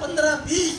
15, 20,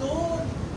2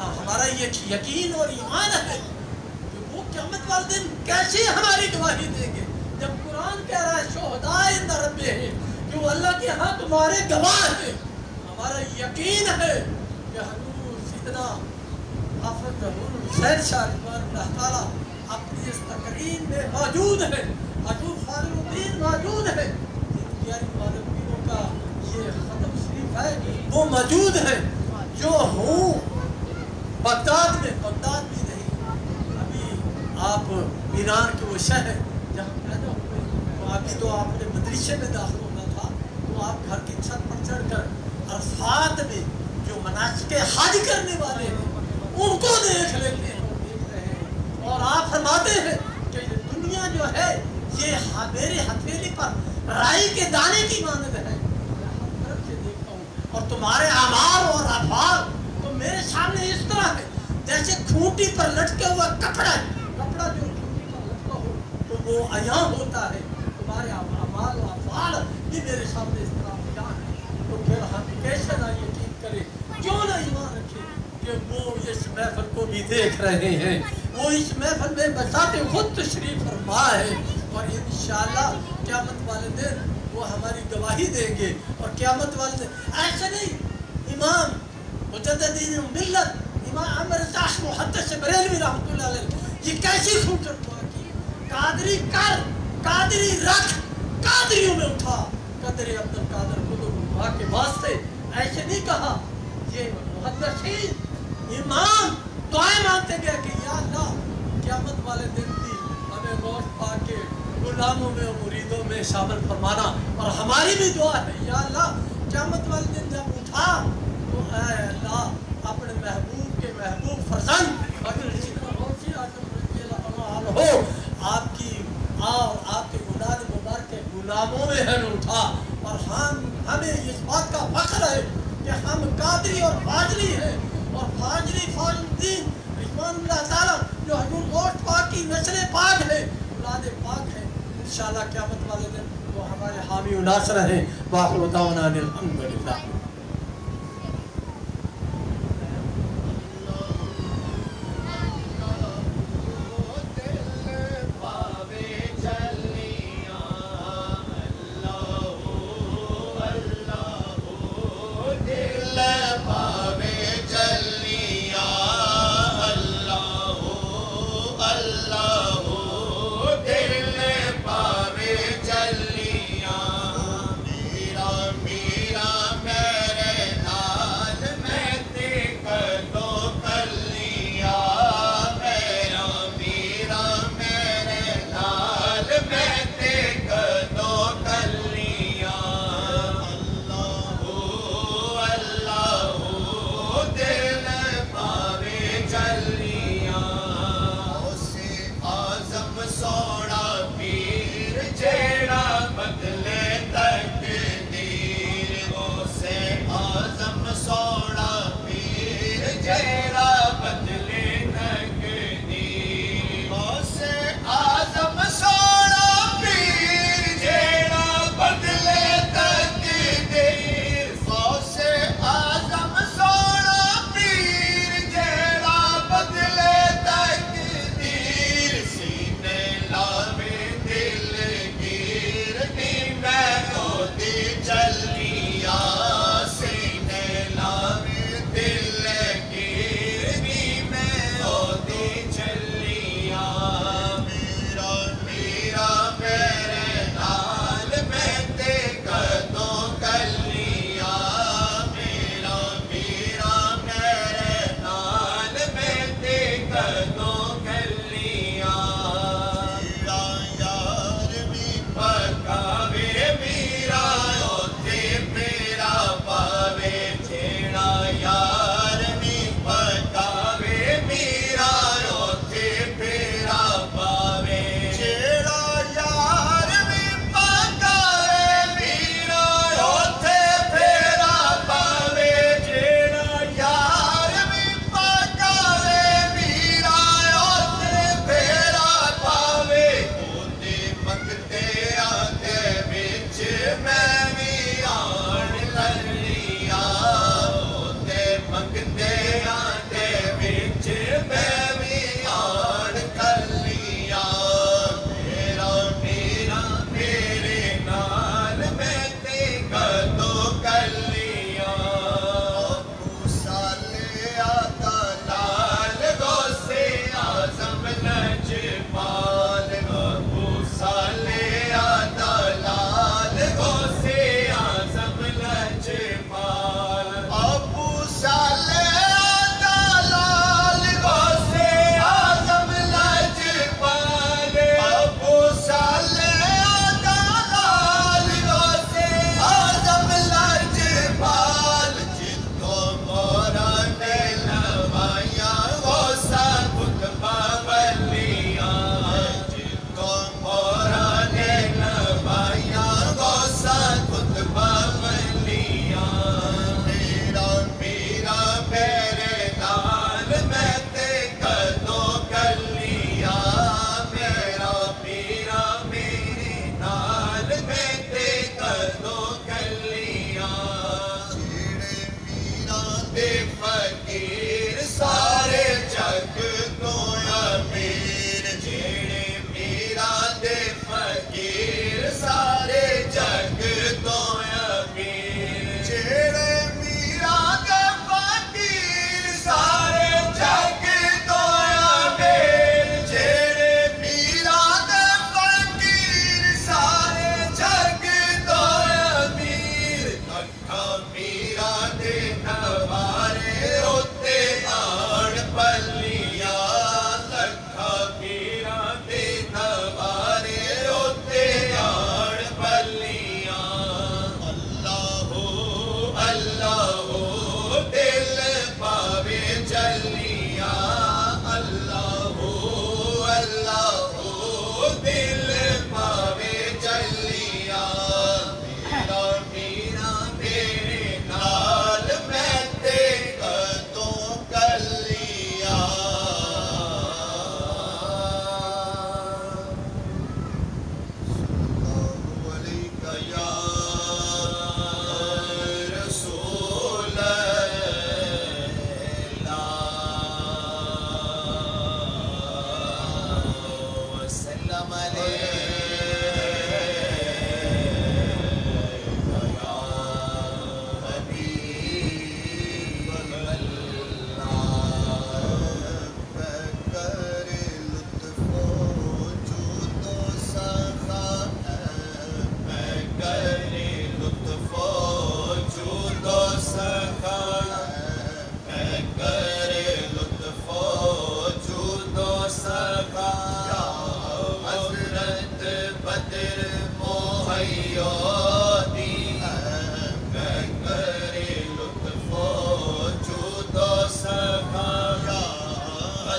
ہمارا یہ یقین اور ایمان ہے کہ وہ قیامت والے دن کیسے ہماری گواہی دیں گے، جب قرآن کہہ رہا ہے شہداء عند ربہم کہ وہ اللہ کے ہاں تمہارے گواہ ہیں۔ ہمارا یقین ہے کہ حضور سیدنا حافظ ظہور حسین شاہ رضوان اللہ تعالیٰ اپنی اس تقریر میں موجود ہے، حضور فاضل الدین موجود ہے، معلومینوں کا یہ ختم شریف ہے وہ موجود ہے، جو ہوں بغداد میں، بغداد بھی نہیں، ابھی آپ ایران کے وہ شہر جہاں پیدا ہوئے، تو ابھی تو آپ نے مدرسے میں داخل ہونا تھا، تو آپ گھر کی چھت پر چڑھ کر عرفات میں جو مناسک حج کرنے والے ہیں ان کو دیکھ لیتے ہیں، دیکھ رہے ہیں، اور آپ فرماتے ہیں کہ یہ دنیا جو ہے یہ میرے ہتھیلی پر رائی کے دانے کی مانند ہے، میں ہر طرف سے دیکھتا ہوں، اور تمہارے اعمال اور افعال تو میرے سامنے اس طرح ہے جیسے کھوٹی پر لٹکے ہوا کپڑا ہے، کپڑا جو کھوٹی پر لٹکا ہو تو وہ عیاں ہوتا ہے، تمہارے اعمال و افعال بھی میرے سامنے اس طرح عیاں ہے، تو پھر ہم کیسے نہ یقین کریں، کیوں نہ ایمان رکھیں کہ وہ اس محفل کو بھی دیکھ رہے ہیں، وہ اس محفل میں بذات خود تشریف فرما ہے، اور انشاءاللہ قیامت والے دن وہ ہماری گواہی دیں گے، اور قیامت والے دن ایسے نہیں، امام مجددین ملت امام عمر ساش محدث بریلوی رحمۃ اللہ علیہ یہ کیسی خوبصورت دعا کی، قادری کر، قادری رکھ، قادریوں میں اٹھا، قدر عبد القادر خود کے واسطے، ایسے نہیں کہا، یہ محدثین امام دعائیں مانتے گئے کہ یا اللہ قیامت والے دن بھی ہمیں گوشت پا کے غلاموں میں اور مریدوں میں شامل فرمانا، اور ہماری بھی دعا ہے یا اللہ قیامت والے دن جب اٹھا تو اے اللہ اپنے محبوب کے محبوب فرزند اگر سیدنا غوث اعظم رضی اللہ عنہ ہو آپ کی اور آپ کے اولاد مبارک کے غلاموں میں ہم اٹھا، اور ہمیں اس بات کا فخر ہے کہ ہم قادری اور فاضلی ہیں، اور فاضلی فاضل الدین رضوان اللہ تعالیٰ جو حضور غوث پاک کی نسل پاک ہے، اولاد پاک ہے، انشاءاللہ قیامت والے دن وہ ہمارے حامی و ناصر ہیں۔ وآخر دعوانا ان الحمدللہ۔ میرا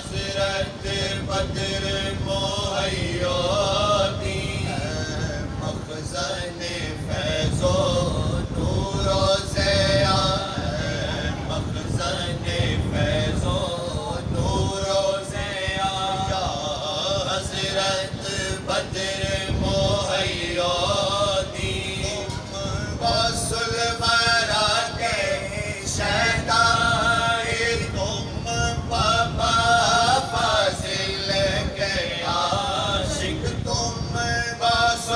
حضرت بدر مہیا دی مخزن فیض و نور و ضیا مخزن فیض و نور و ضیا حضرت بدر مہیا دی غوث الورا کے شہدائے تم بابا فاضل کے عاشق تم غوث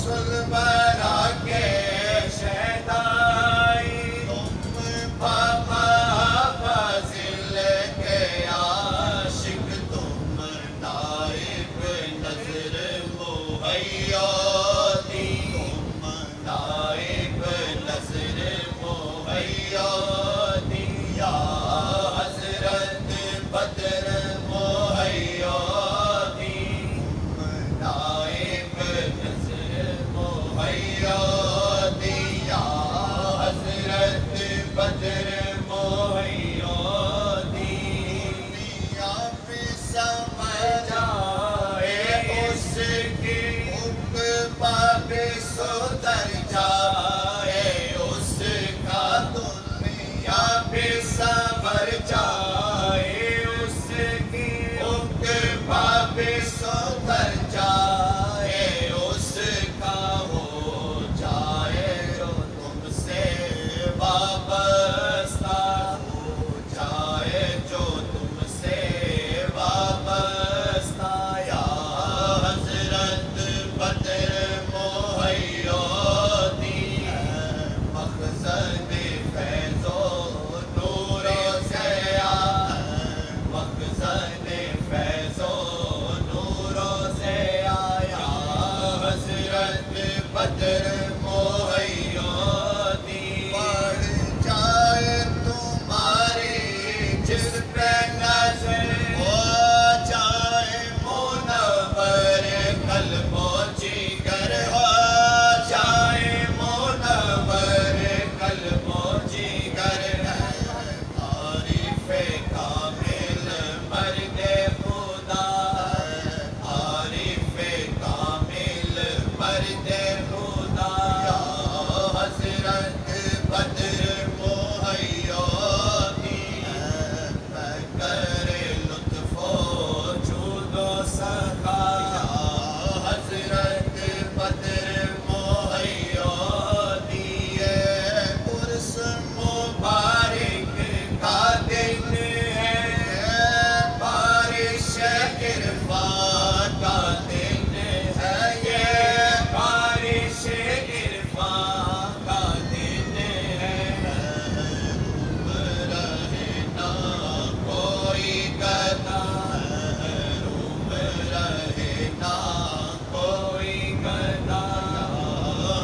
الورا کے شہدائے تم بابا فاضل کے عاشق تم نائب نظر مہیا دی نائب نظر مہیا دی یا حضرت بدر مہیا دی نائب نظر مہیا دی یا حضرت بدر مہیا دی دنیا پہ سمجھائے اس کی عقبہ پہ سدھر جائے اس کا دنیا پہ سنور جائے اس کی عقبہ پہ سدھر جائے اس کا ہو جائے جو تم سے وابستہ ہو جائے جو تم سے وابستہ یا حضرت بدر مہیا دی مخزن فیض و نور و ضیا مخزن فیض و نور و ضیا یا حضرت بدر مہیا دی بڑھ جائے تمہاری جس پہ نظر ہو جائے منور قلب و جگر ہو جائے منور قلب و جگر عارف کامل مرد خدا عارف کامل مرد خدا یا حضرت بدر مہیا دی میں کرے لطف و جود و سخا یا حضرت بدر مہیا دی عرس مبارک کا دن ہے بارش عرفان کا دن ہے یہ بارش عرفان کا دن ہے روم رہنا کوئی گدا روم رہنا کوئی گدا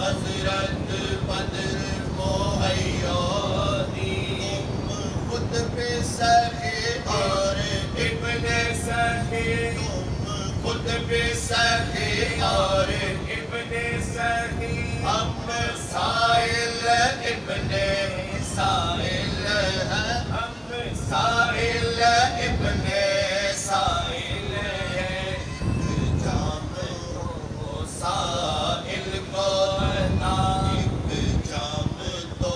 حضرت بدر مہیا دی خود پہ سخی اور ابن سخی خود پہ سخی اور ابن سخی ہم سائل ابن سائل ہیں ہم سائل ابن سائل ہیں جام تو سائل کو عطا جام تو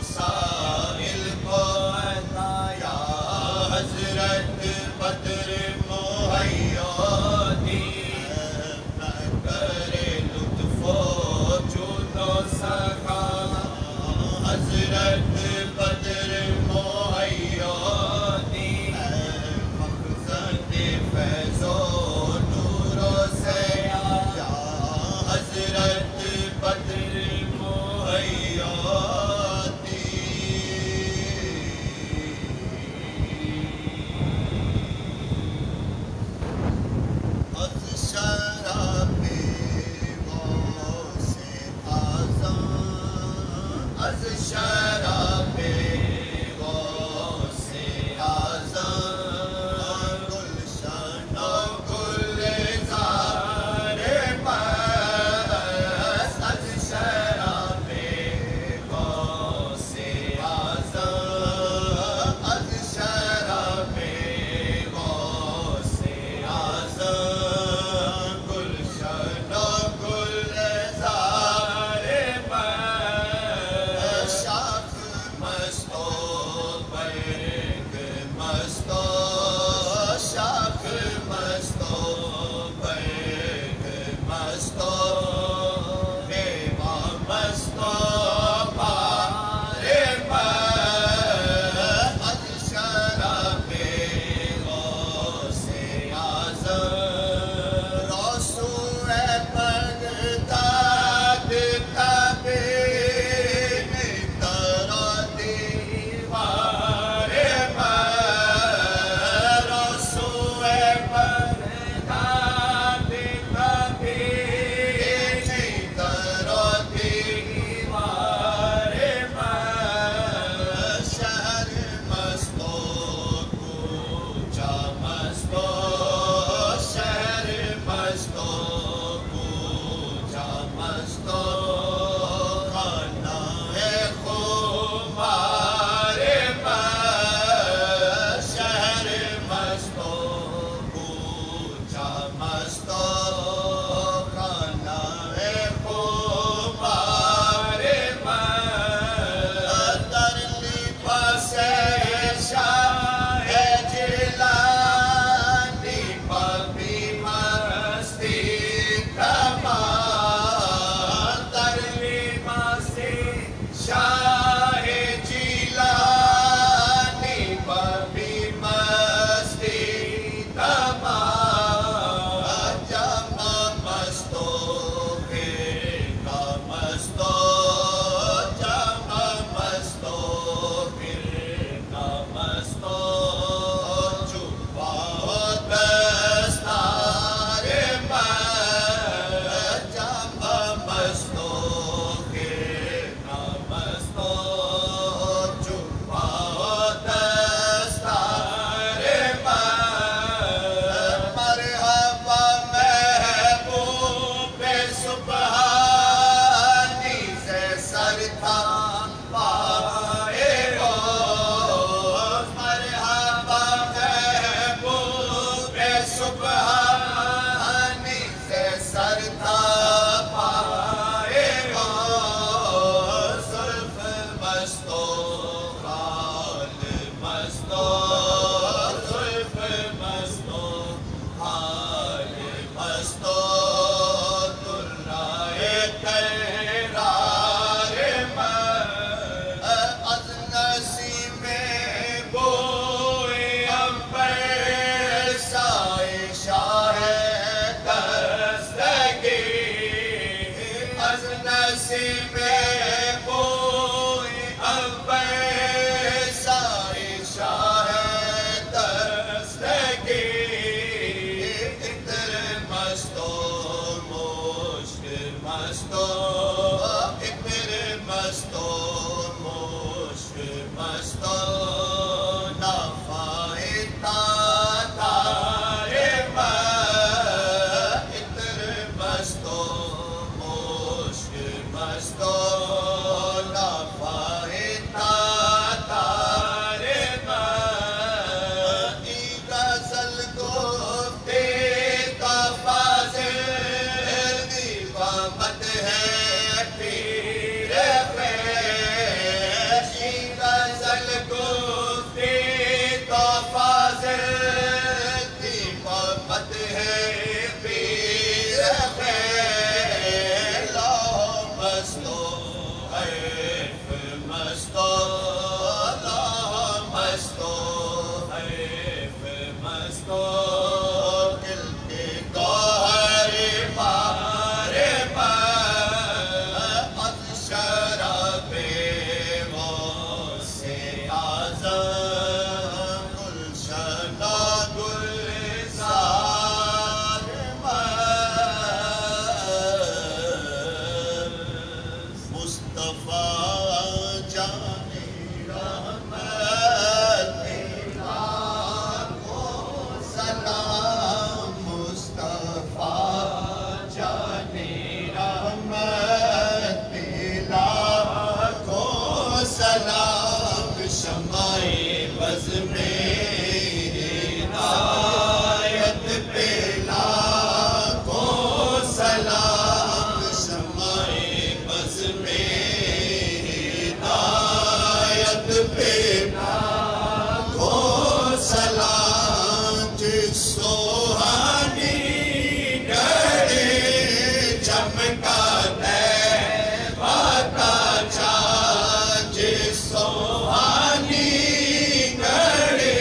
سائل کو عطا یا حضرت بدر مہیا دی میں کرے لطف و جود و سخا حضرت بدر مہیا دی تو دل کے گوہر مارے از شراب وہ سے آزم گلشن گلزار مصطفیٰ جانے رحمت لاکھوں سلام مصطفیٰ جانے رحمت لاکھوں سلام شمع بز میں ہدایت پہ لاکھوں سلام شمع بز میں ہدایت پہ لاکھوں سلام جس سوہانی گھڑے چمکا طیبہ کا چاند جس سوہانی گھڑے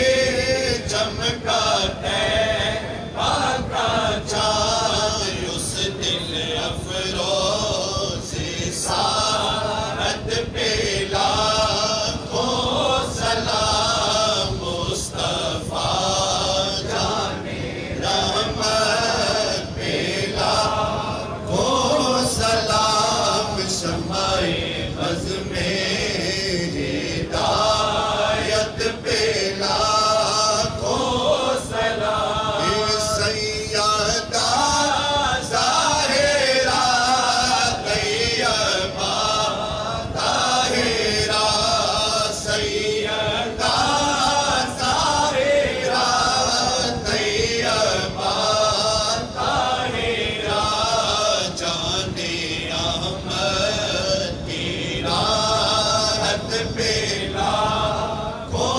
چمکا طیبہ کا چاند اس دل افروز ساعت پہ لاکھوں سلام مصطفیٰ جانے رحمت پہ لاکھوں سلام شمع بز میں ہدایت پہ لاکھوں سلام سیدہ ظاہرہ طیبہ طاہرہ سیدہ ظاہرہ طیبہ طاہرہ جانے احمد کی راحت پہ لاکھوں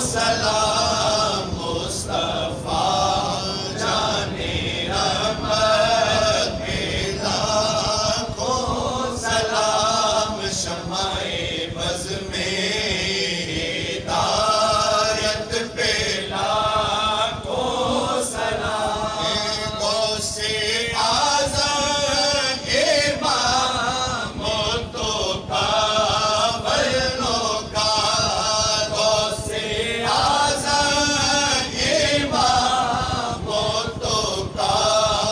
سلام مصطفیٰ جانے رحمت پہ لاکھوں سلام شمع بز میں ہدایت پہ لاکھوں سلام غوث اعظم امام تو پاورنوں کا غوث اعظم امام تو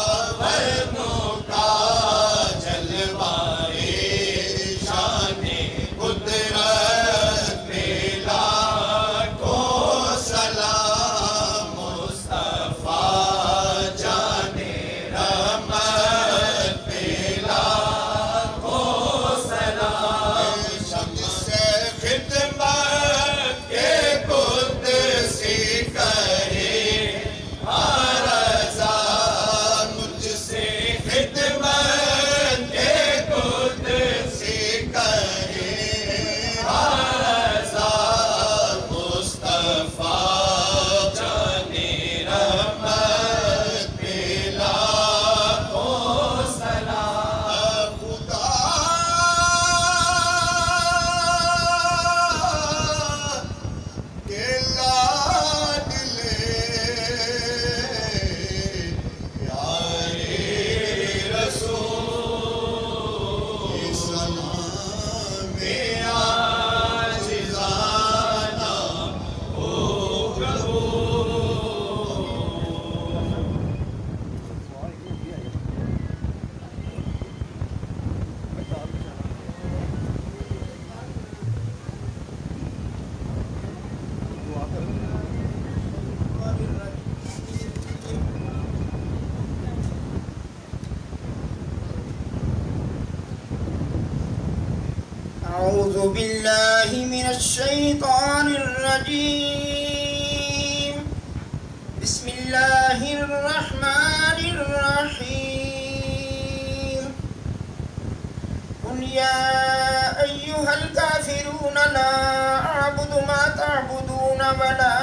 پاورنوں کا جلوائے شان قدرت پہ لاکھوں سلام مصطفیٰ جانے رحمت پہ لاکھوں سلام شمع سے خدمت کے قدسی کرے ہر ازاں مجھ سے خدمت کے قدسی کرے ہر ازاں مصطفیٰ جانے رحمت پہ لاکھوں سلام خدا کے لاڈلے پیارے رسول سلام عاجزانہ ہو پربھو أعوذ بالله من الشيطان الرجيم بسم الله الرحمن الرحيم قل يا أيها الكافرون لا أعبد ما تعبدون ولا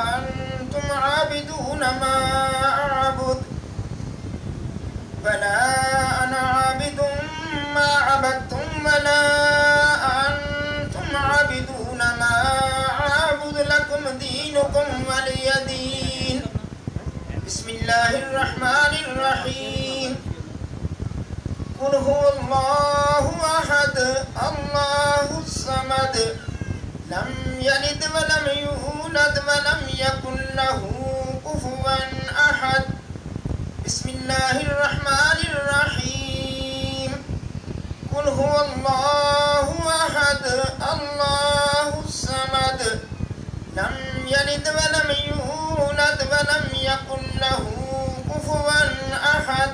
أنتم عابدون ما أعبد ولا أنا عابد ما عبدتم ولا أنتم عابدون ما أعبد لكم دينكم ولي دين الله الرحمن الرحيم قل هو الله أحد الله الصمد لم يلد ولم يولد ولم يكن له كفوا أحد بسم الله الرحمن الرحيم قل هو الله أحد الله الصمد لم يلد ولم يولد ولم يكن له كفوا أحد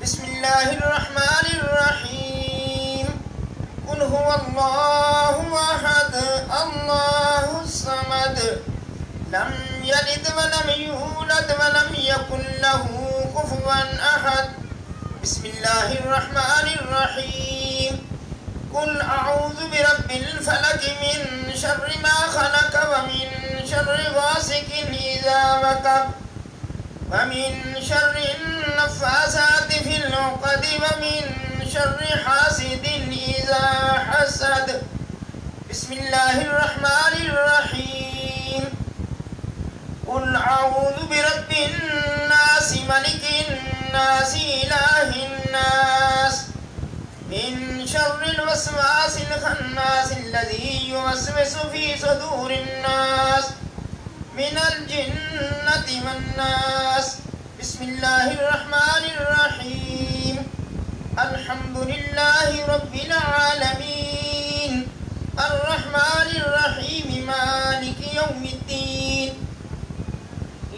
بسم الله الرحمن الرحيم قل هو الله أحد الله الصمد لم يلد ولم يولد ولم يكن له كفوا أحد بسم الله الرحمن الرحيم قل أعوذ برب الفلق من شر ما خلق ومن شر غاسق إذا وقب ومن شر النفاثات في العقد ومن شر حاسد إذا حسد بسم الله الرحمن الرحيم قل أعوذ برب الناس ملك الناس إله الناس من شر الوسواس الخناس الذي يوسوس في صدور الناس من الجنة والناس بسم الله الرحمن الرحيم الحمد لله رب العالمين الرحمن الرحيم مالك يوم الدين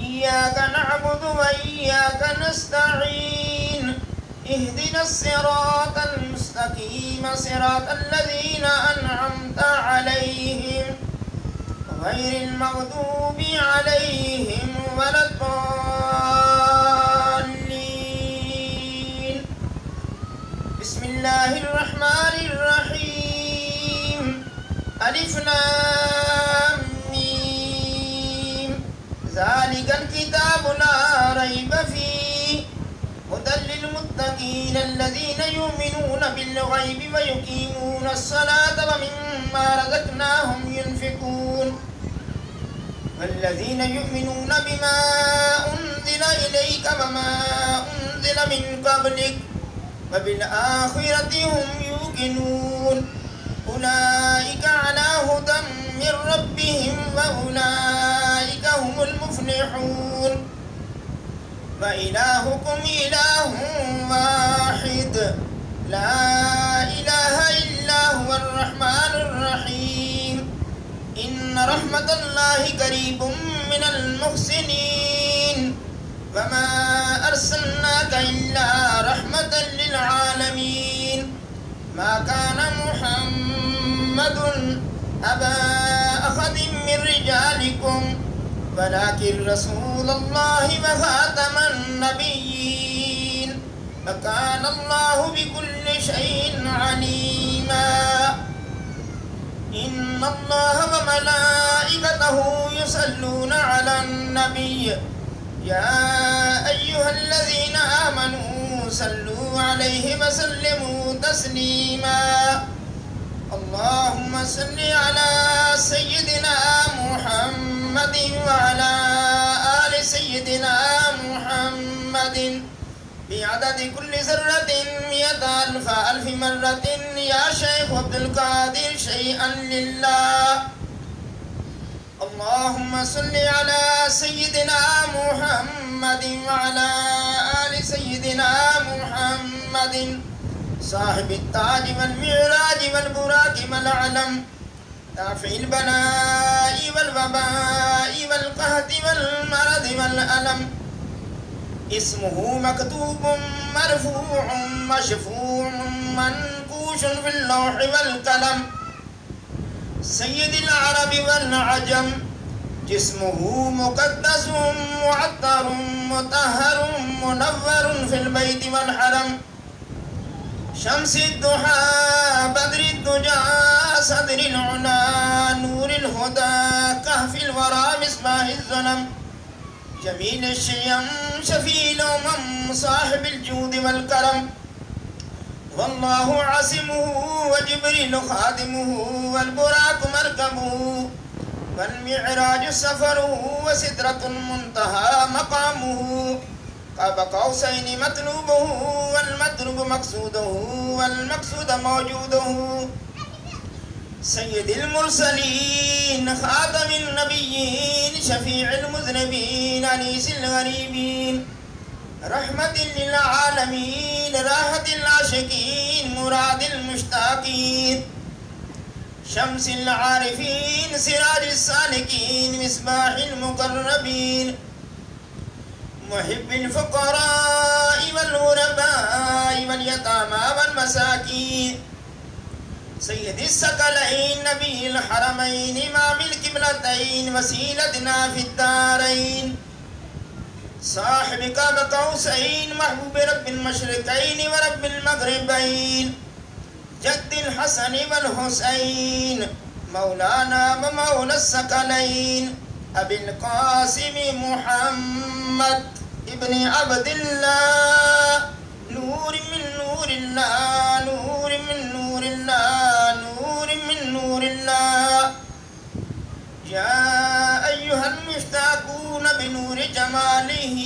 إياك نعبد وإياك نستعين اهدنا الصراط المستقيم صراط الذين أنعمت عليهم غير المغضوب عليهم ولا الضالين بسم الله الرحمن الرحيم ألف لام ميم ذلك الكتاب لا ريب فيه هدى للمتقين الذين يؤمنون بالغيب ويقيمون الصلاة ومما رزقناهم ينفقون والذين يؤمنون بما أنزل إليك وما أنزل من قبلك وبالآخرة هم يوقنون أولئك على هدى من ربهم وأولئك هم المفلحون وإلهكم إله واحد لا إله إلا هو الرحمن الرحيم إن رحمة الله قريب من المحسنين وما أرسلناك إلا رحمة للعالمين ما كان محمد أبا أحد من رجالكم ولكن رسول الله وخاتم النبيين وكان الله بكل شيء عليما إن الله وملائكته يصلون على النبي يا أيها الذين آمنوا صلوا عليه وسلموا تسليما اللهم صل على سيدنا محمد وعلى آل سيدنا محمد بعدد كل ذرة 100,000 مرة يا شيخ عبد القادر شيئا لله اللهم صل على سيدنا محمد وعلى آل سيدنا محمد صاحب التاج والمعراج والبراق والعلم دافع البلاء والوباء والقهد والمرض والألم اسمه مكتوب مرفوع مشفوع منقوش في اللوح والقلم سيد العرب والعجم جسمه مقدس معطر مطهر منور في البيت والحرم شمس الضحى بدر الدجى صدر العلا نور الهدى كهف الورى مصباح الظلم جميل الشيم شفيع الأمم صاحب الجود والكرم والله عاصمه وجبريل خادمه والبراق مركبه والمعراج سفره وسدرة المنتهى مقامه قاب قوسين مطلوبه والمطلوب مقصوده والمقصود موجوده سيد المرسلين خاتم النبيين شفيع المذنبين أنيس الغريبين رحمة للعالمين راحة العاشقين مراد المشتاقين شمس العارفين سراج السالكين مصباح المقربين محب الفقراء والغرباء واليتامى والمساكين سيد الثقلين نبي الحرمين إمام القبلتين وسيلتنا في الدارين صاحب قاب قوسين محبوب رب المشرقين ورب المغربين جد الحسن والحسين مولانا ومولى الثقلين أبي القاسم محمد ابن عبد الله نور من نور الله نور من نور الله نور من نور الله يا أيها المشتاقون بنور جماله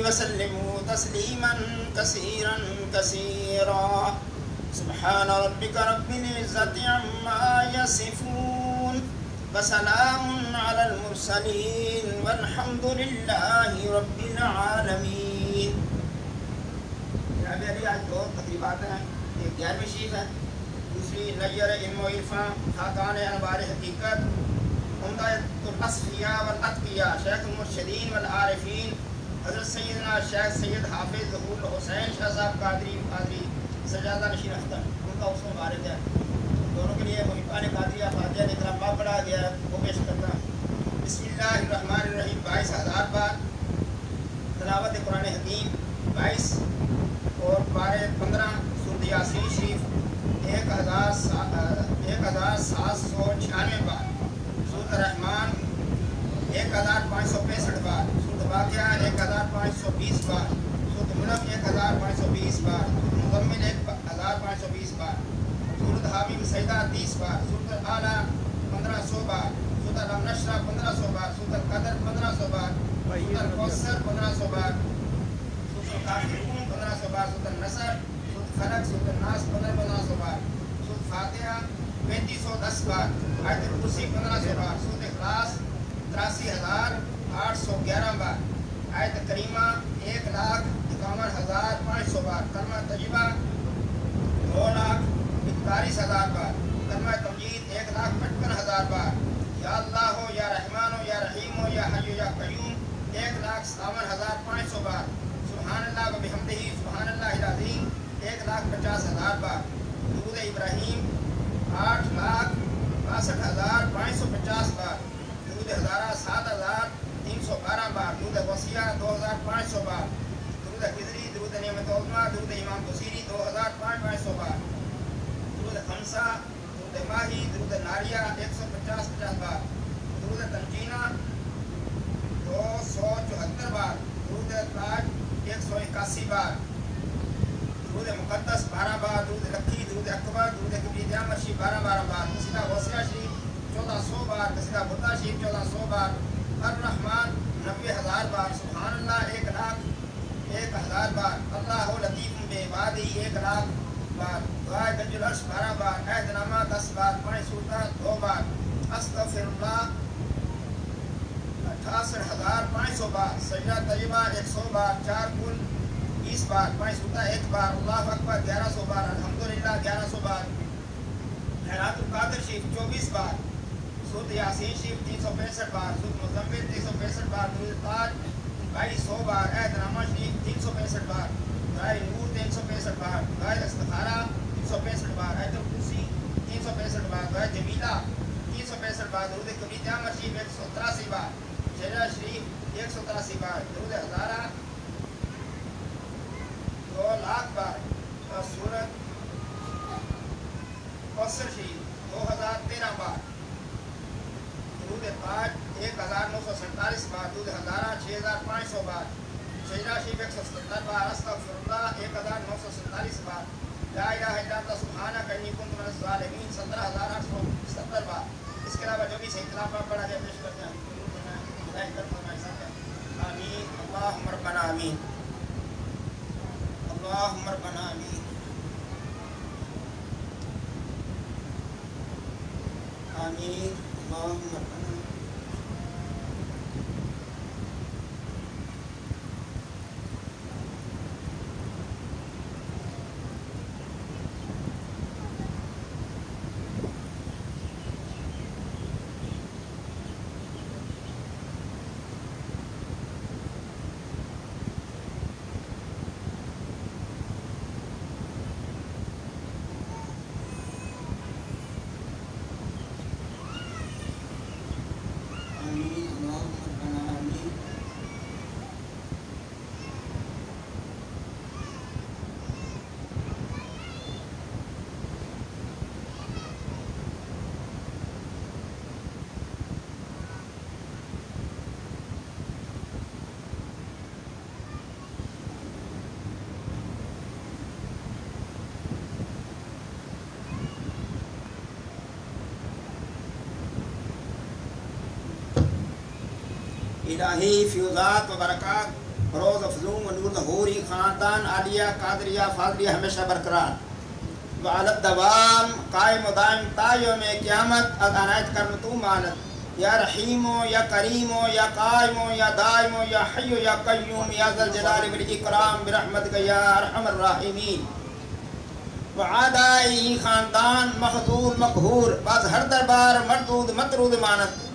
وسلموا تسليما كثيرا كثيرا سبحان ربك رب العزة عما يصفون وسلام على المرسلين والحمد لله رب العالمين. ابھی آج دو تقریبات ہیں، ایک 11ویں شیف ہے، دوسری نیر علم و عرفان خاقان انوار حقیقت عمدہ الاصفیاء والاتقیاء شیخ المرشدین والعارفین حضرت سیدنا شیخ سید حافظ ظہور الحسین شاہ صاحب قادری سجادہ نشین اختر، ان کا اس میں وارد ہے. دونوں کے لیے محبان قادریہ فاتحہ اکرامہ پڑھا گیا ہے، وہ پیش کرتا ہے. بسم اللہ الرحمن الرحیم. 22,000 بار تلاوت قرآن حکیم 22 اور پارے 15 سورۃ یاسین شریف 1796 بار. سورۃ الرحمن 1565 بار. سورۃ واقعہ 1520 بار. سورۃ ملک 1520 بار. سورۃ مزمل 1520 بار. سورۃ حامیم سجدہ 30 بار. سورۃ اعلیٰ 1500 بار. سورۃ الم نشرح 1500 بار. سورۃ القدر 1500 بار. سورۃ الکوثر 1500 بار. سورۃ الکافرون 1500 بار. سورۃ النصر. سورۃ فلق. سورۃ الناس 1500 بار. سورۃ فاتحہ 3510 بار. آیت الکرسی 1500 بار. سورۃ اخلاص 83,811 بار. آیت کریمہ 1,51,500 بار. کلمہ طیبہ 2,41,000 بار. کلمہ تمجید 1,55,000 بار. یا اللہ ہو یا رحمان ہو یا رحیم ہو یا حی یا قیوم 1,57,500 بار سبحان اللہ و بحمدہ سبحان اللہ العظیم 1,50,000 بار درود ابراہیم 8,62,550 بار درود ہزارہ 7,312 بار درود وسیع 2,500 بار درود خضری درود نعمت عظمیٰ درود امام بصیری 2,500 بار درود خمسہ درود ماہی درود ناریہ 150 بار درود تنجینہ 274 بار درود تاج 181 بار درود مقدس 12 بار درود لکھی درود اکبر درود کبری دیامرشی 12 بار قصیدہ وسیع شریف 1400 بار قصیدہ بردہ شریف 1400 بار الرحمن 90,000 بار سبحان اللہ 1,01,000 بار اللہ لطیف بعبادہ 1,00,000 بار دعائے گنج العرش 12 بار عہد نامہ 10 بار پانچ سورتہ 2 بار استغفر اللہ 68,500 بار سجدہ طیبہ 100 بار 4 کل 20 بار 5 سورتہ 1 بار اللہ اکبر 1100 بار الحمدللہ 1100 بار خیرات القادر شریف 24 بار سورۃ یاسین شریف 365 بار سورۃ مزمل 365 بار درود تاج 200 بار عہد نامہ شریف 365 بار دعائے نور 365 بار دعائے استخارہ 365 بار آیت الکرسی 365 بار دعائے جمیلہ 365 بار درود کبری دیامر شریف 183 بار شجرہ شریف 183 بار درود ہزارہ 2,00,000 بار اور سورت کوثر شریف 2,013 بار درود پاک 1,947 بار درود ہزارہ 6,500 بار شجرہ شریف 170 بار استغفر اللہ 1,947 بار لا الہ الا اللہ سبحانک انی کنت من الظالمین 17,870 بار اس کے علاوہ جو بھی صحیح خلافہ پڑھا جائے پیش کرتے ہیں آمین اللہم ربنا آمین اللہم ربنا آمین آمین اللہم ربنا الہی فیوزات و برکات روز افزون و نور ظہوری خاندان عالیہ قادریہ فاضلیہ ہمیشہ برقرار وعلی الدوام قائم و دائم تا یوم قیامت از عنایت کرم تو مانت یا رحیم یا کریم یا قائم یا دائم یا حی یا قیوم یا ذا الجلال والاکرام برحمتک یا ارحم الراحمین وعادائی خاندان مخذول مقہور باز ہر دربار مردود مطرود مانت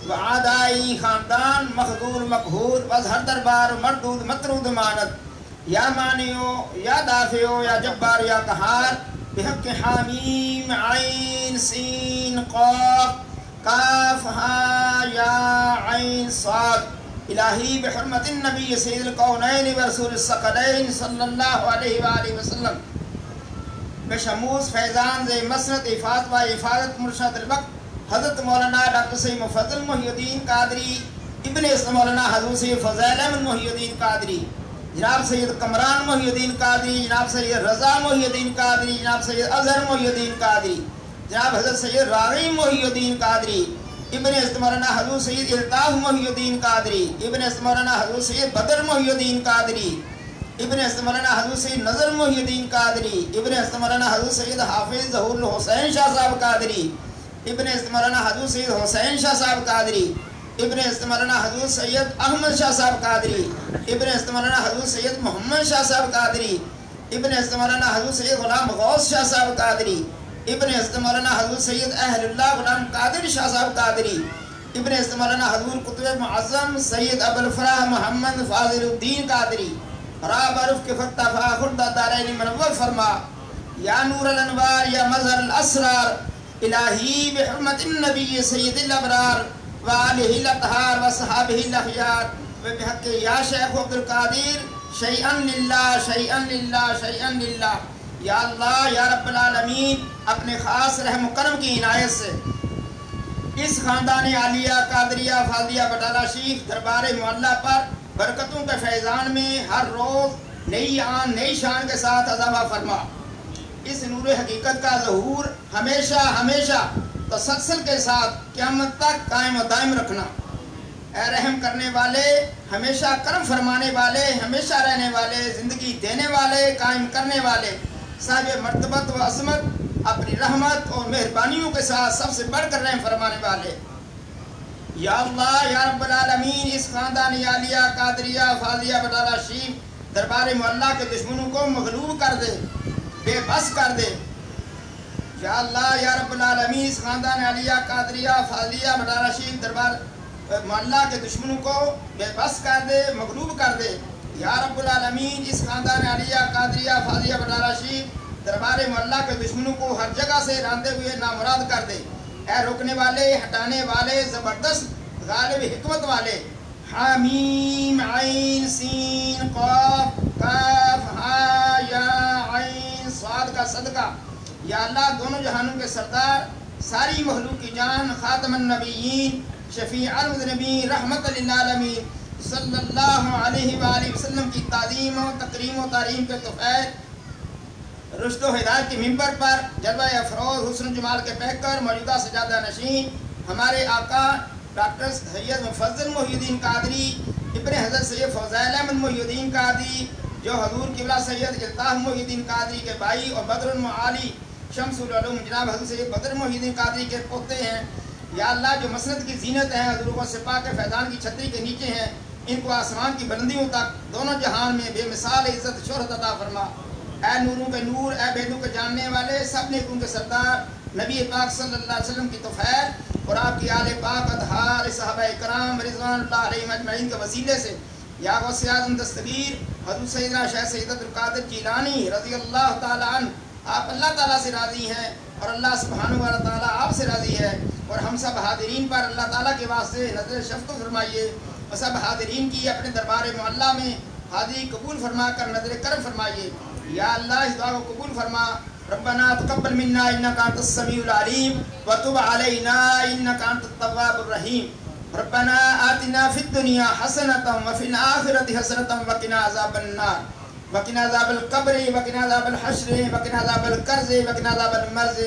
وعادائی خاندان مخذول مقہور بس ہر دربار مردود مطرود مانت یا مانیو یا دافعو یا جبار یا قہار بحق حامیم عین سین قاف کاف ہا یا عین صاد الہی بحرمت النبی سید القونین ورسول الثقلین صلی اللہ علیہ وآلہ وسلم بشموس فیضان زی مسرت افاظت و افادت مرشد الوقت حضرت مولانا ڈاکٹر سید مفضل محی الدین قادری ابن مولانا حضرت سید فضیل احمد محی الدین قادری جناب سید کمران محی الدین قادری جناب سید رضا محی الدین قادری جناب سید اظہر محی الدین قادری جناب حضرت سید راغی محی الدین قادری ابن مولانا حضرت سید الطاف محی الدین قادری ابن مولانا حضرت سید بدر محی الدین قادری ابن مولانا حضرت سید نظر محی الدین قادری ابن مولانا حضرت سید حافظ ظہور الحسین شاہ صاحب قادری ابن مولانا حضرت سید حسین شاہ صاحب قادری ابن مولانا حضرت سید احمد شاہ صاحب قادری ابن مولانا حضرت سید محمد شاہ صاحب قادری ابن مولانا حضرت سید غلام غوث شاہ صاحب قادری ابن مولانا حضرت سید اہل اللہ غلام قادر شاہ صاحب قادری ابن مولانا حضور قطب معظم سید ابوالفلاح محمد فاضل الدین قادری راب عرف کے فتح فاخردہ دارین منور فرما یا نور الانوار یا مظہر الاسرار الہی بحرمت النبی سید الابرار وآلہ الاطہار وصحابہ الاخیار وبحق یا شیخ عبدالقادر شیئن للہ شیئن للہ شیئن للہ یا اللہ یا رب العالمین اپنے خاص رحم و کرم کی عنایت سے اس خاندان عالیہ قادریہ فاضلیہ بٹالہ شیخ دربار معلیٰ پر برکتوں کے فیضان میں ہر روز نئی آن نئی شان کے ساتھ اضافہ فرما اس نور حقیقت کا ظہور ہمیشہ ہمیشہ تسلسل کے ساتھ قیامت تک قائم و دائم رکھنا اے رحم کرنے والے ہمیشہ کرم فرمانے والے ہمیشہ رہنے والے زندگی دینے والے قائم کرنے والے صاحب مرتبت و عظمت اپنی رحمت اور مہربانیوں کے ساتھ سب سے بڑھ کر رحم فرمانے والے یا اللہ یا رب العالمین اس خاندان عالیہ قادریہ فاضلیہ بٹالہ شیخ دربار معلیٰ کے دشمنوں کو مغلوب کر دے بے بس کر دے یا اللہ یا رب العالمین اس خاندان عالیہ قادریہ فاضلیہ بٹالہ شیخ دربار معلیٰ کے دشمنوں کو بے بس کر دے مغلوب کر دے یا رب العالمین اس خاندان عالیہ قادریہ فاضلیہ بٹالہ شیخ دربار معلیٰ کے دشمنوں کو ہر جگہ سے راندے ہوئے نامراد کر دے اے روکنے والے ہٹانے والے زبردست غالب حکمت والے حامیم عین سین قاف کاف ہا یا عین صاد کا صدقہ یا اللہ دونوں جہانوں کے سردار ساری مخلوق کی جان خاتم النبیین شفیع المذنبین رحمت للعالمین صلی اللہ علیہ وآلہ وسلم کی تعظیم و تکریم و تعریم کے توفیق رشد و ہدایت کی ممبر پر جلوہ افروز حسن و جمال کے پیکر موجودہ سجادہ نشین ہمارے آقا ڈاکٹر سید مفضل محی الدین قادری ابن حضرت سید فضیل احمد محی الدین قادری جو حضور قبلہ سید الطاف محی الدین قادری کے بھائی اور بدر المعالی شمس العلوم جناب حضرت سید بدر محی الدین قادری کے پوتے ہیں یا اللہ جو مسند کی زینت ہیں حضور کو سپاہ کے فیضان کی چھتری کے نیچے ہیں ان کو آسمان کی بلندیوں تک دونوں جہان میں بے مثال عزت شہرت عطا فرما اے نوروں کے نور اے بیدوں کے جاننے والے سب نیکوں کے سردار نبی پاک صلی اللہ علیہ وسلم کی توفیق اور آپ کی آل پاک اطہار صحابہ کرام رضوان اللہ علیہم اجمعین کے وسیلے سے یا غوث اعظم دستگیر حضرت سیدنا شیخ سید عبدالقادر جیلانی رضی اللہ تعالیٰ عنہ آپ اللہ تعالیٰ سے راضی ہیں اور اللہ سبحانہ و تعالیٰ آپ سے راضی ہے اور ہم سب حاضرین پر اللہ تعالیٰ کے واسطے نظر شفقت فرمائیے اور سب حاضرین کی اپنے دربار معلیٰ میں حاضری قبول فرما کر نظر کرم فرمائیے یا اللہ اس دعا کو قبول فرما ربنا تقبل منا انك انت السميع العليم وتب علينا انك انت التواب الرحيم ربنا آتنا في الدنيا حسنة وفي الآخرة حسنة وقنا عذاب النار وقنا عذاب القبر وقنا عذاب الحشر وقنا عذاب القرز وقنا عذاب المرض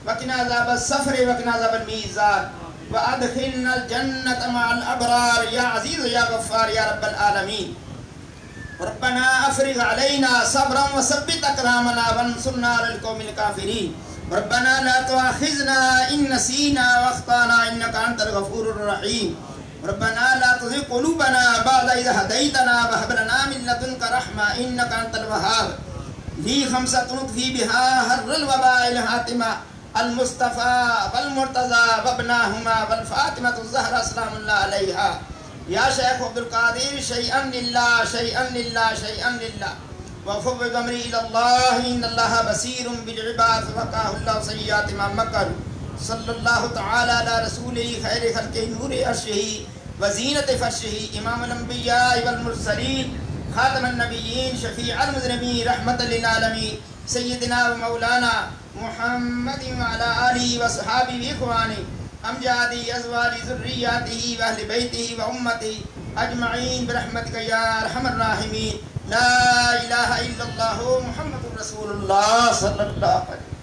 وقنا عذاب السفر وقنا عذاب الميزان وادخلنا الجنة مع الأبرار يا عزيز يا غفار يا رب العالمين ربنا افرغ علينا صبرا وثبت اقدامنا وانصرنا على القوم الكافرين ربنا لا تؤاخذنا ان نسينا واخطانا انك انت الغفور الرحيم ربنا لا تزغ قلوبنا بعد إذ هديتنا وهب لنا من لدنك رحمة انك انت الوهاب لي خمسة نطفي بها هر الوباء الهاتمة المصطفى والمرتضى وابناهما والفاطمة الزهراء سلام الله عليها یا شیخ عبدالقادر شیئن للہ شیئن للہ شیئن للہ وفوض امری الاللہ ان اللہ بصیر بالعباد وقاہ اللہ سیئات ما مکر صلی اللہ تعالی علی رسولہ خیر خلق نور عرشہ وزینت فرشہ امام الانبیاء والمرسلین خاتم النبیین شفیع المذنبین رحمت للعالمین سیدنا و مولانا محمد وعلی آلہ وصحابہ اخوانی امجادی ازواجی ذریاتی و اہل بیتی و امتی اجمعین برحمتک یا ارحم الراحمین لا الہ الا اللہ محمد رسول اللہ صلی اللہ علیہ وسلم.